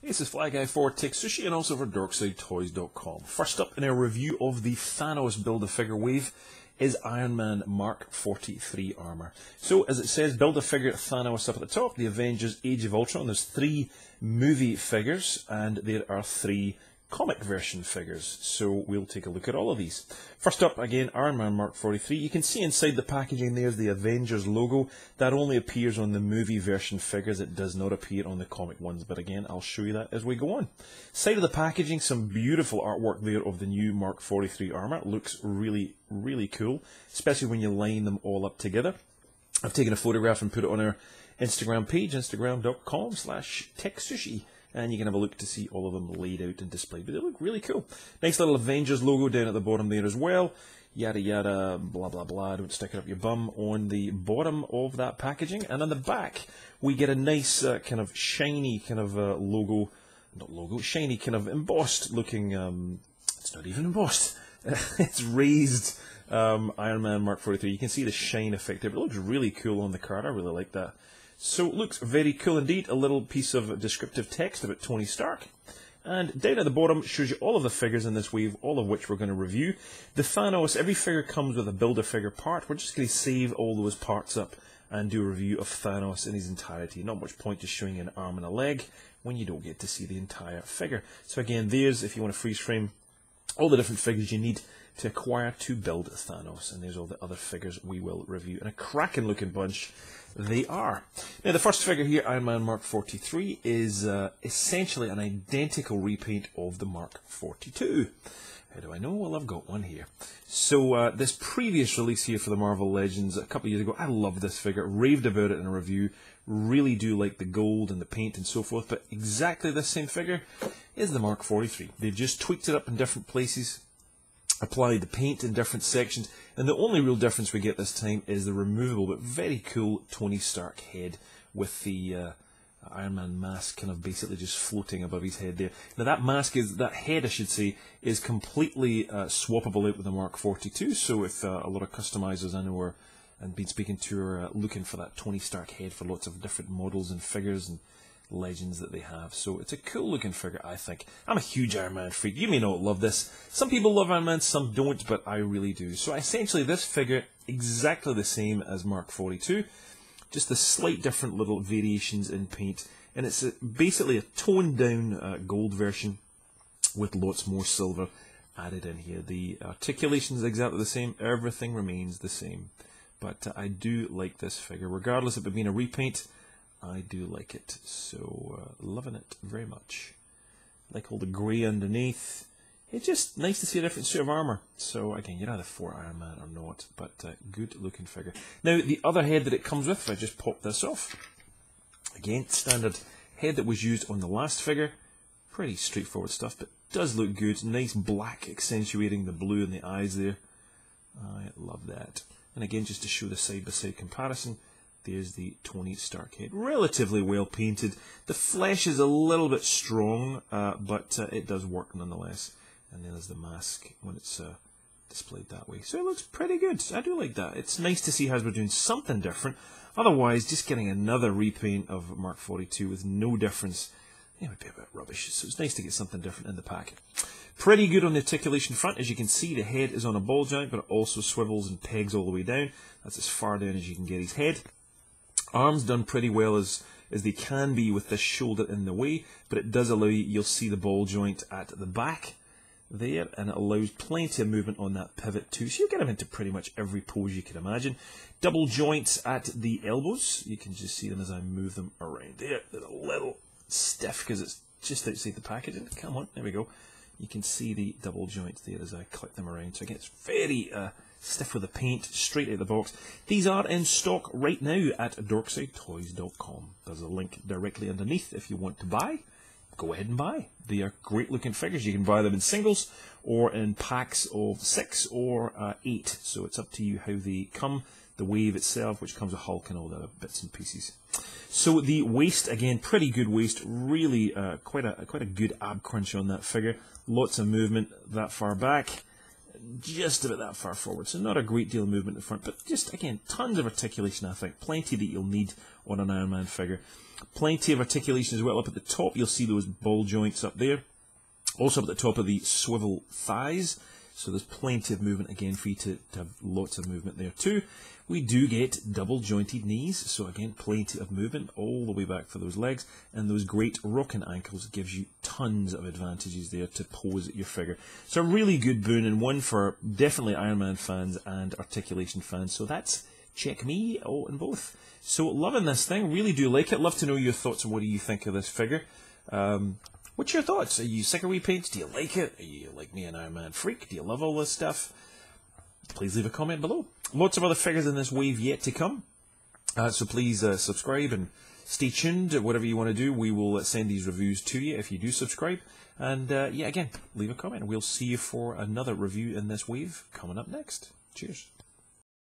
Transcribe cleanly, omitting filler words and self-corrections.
This is Fly Guy for TekSushi and also for DorksideToys.com. First up in our review of the Thanos Build-A-Figure wave is Iron Man Mark 43 armor. So, as it says, Build-A-Figure Thanos up at the top, the Avengers Age of Ultron. There's 3 movie figures and there are 3 comic version figures. So we'll take a look at all of these. First up, again, Iron Man Mark 43. You can see inside the packaging there's the Avengers logo. That only appears on the movie version figures. It does not appear on the comic ones. But again, I'll show you that as we go on. Side of the packaging, some beautiful artwork there of the new Mark 43 armor. It looks really, really cool, especially when you line them all up together. I've taken a photograph and put it on our Instagram page, instagram.com/TekSushi. And you can have a look to see all of them laid out and displayed. But they look really cool. Nice little Avengers logo down at the bottom there as well. Yada yada, blah blah blah, don't stick it up your bum on the bottom of that packaging. And on the back, we get a nice kind of shiny kind of logo. Not logo, shiny kind of embossed looking, it's not even embossed. It's raised Iron Man Mark 43. You can see the shine effect there. But it looks really cool on the card. I really like that. So it looks very cool indeed. A little piece of descriptive text about Tony Stark. And down at the bottom shows you all of the figures in this wave, all of which we're going to review. The Thanos, every figure comes with a Build-A-Figure part. We're just going to save all those parts up and do a review of Thanos in his entirety. Not much point just showing an arm and a leg when you don't get to see the entire figure. So again, there's, if you want to freeze frame, all the different figures you need to acquire to build Thanos. And there's all the other figures we will review. And a cracking looking bunch they are. Now the first figure here, Iron Man Mark 43, is essentially an identical repaint of the Mark 42. How do I know? Well, I've got one here. So this previous release here for the Marvel Legends a couple of years ago, I loved this figure, raved about it in a review, really do like the gold and the paint and so forth, but exactly this same figure is the Mark 43. They've just tweaked it up in different places, applied the paint in different sections, and the only real difference we get this time is the removable but very cool Tony Stark head with the Iron Man mask kind of basically just floating above his head there. Now that mask is, that head I should say, is completely swappable out with the Mark 42, so if a lot of customizers I know are, and been speaking to are looking for that Tony Stark head for lots of different models and figures and legends that they have. So it's a cool looking figure, I think. I'm a huge Iron Man freak. You may not love this. Some people love Iron Man, some don't, but I really do. So essentially this figure, exactly the same as Mark 42, just the slight different little variations in paint. And it's basically a toned down gold version with lots more silver added in here. The articulation is exactly the same. Everything remains the same. But I do like this figure. Regardless of it being a repaint, I do like it, so loving it very much. Like all the grey underneath. It's just nice to see a different suit of armour. So again, you're either for Iron Man or not, but good looking figure. Now the other head that it comes with, if I just pop this off, again, standard head that was used on the last figure. Pretty straightforward stuff, but does look good. Nice black accentuating the blue in the eyes there. I love that. And again, just to show the side-by-side comparison, there's the Tony Stark head. Relatively well painted. The flesh is a little bit strong, but it does work nonetheless. And then there's the mask when it's displayed that way. So it looks pretty good. I do like that. It's nice to see Hasbro doing something different. Otherwise, just getting another repaint of Mark 42 with no difference, it would be a bit rubbish. So it's nice to get something different in the pack. Pretty good on the articulation front. As you can see, the head is on a ball joint, but it also swivels and pegs all the way down. That's as far down as you can get his head. Arms done pretty well as they can be with this shoulder in the way, but it does allow you, you'll see the ball joint at the back there, and it allows plenty of movement on that pivot too, so you get him into pretty much every pose you can imagine. Double joints at the elbows, you can just see them as I move them around there. They're a little stiff because it's just outside the packaging. Come on, there we go. You can see the double joints there as I click them around, so again it's very stiff with the paint, straight out of the box. These are in stock right now at DorksideToys.com. There's a link directly underneath if you want to buy. Go ahead and buy. They are great looking figures. You can buy them in singles or in packs of 6 or 8. So it's up to you how they come. The wave itself, which comes with Hulk and all the other bits and pieces. So the waist, again, pretty good waist. Really quite a good ab crunch on that figure. Lots of movement that far back. Just about that far forward, so not a great deal of movement in the front, but just, again, tons of articulation, I think. Plenty that you'll need on an Iron Man figure. Plenty of articulation as well up at the top. You'll see those ball joints up there. Also up at the top of the swivel thighs. So there's plenty of movement again for you to have lots of movement there too. We do get double jointed knees, so again plenty of movement all the way back for those legs, and those great rocking ankles gives you tons of advantages there to pose your figure. So a really good boon, and one for definitely Iron Man fans and articulation fans. So that's check me all in both. So loving this thing, really do like it. Love to know your thoughts on what do you think of this figure. What's your thoughts? Are you sick of repaints? Do you like it? Are you like me, an Iron Man freak? Do you love all this stuff? Please leave a comment below. Lots of other figures in this wave yet to come. So please subscribe and stay tuned. Whatever you want to do, we will send these reviews to you if you do subscribe. And yeah, again, leave a comment. We'll see you for another review in this wave coming up next. Cheers.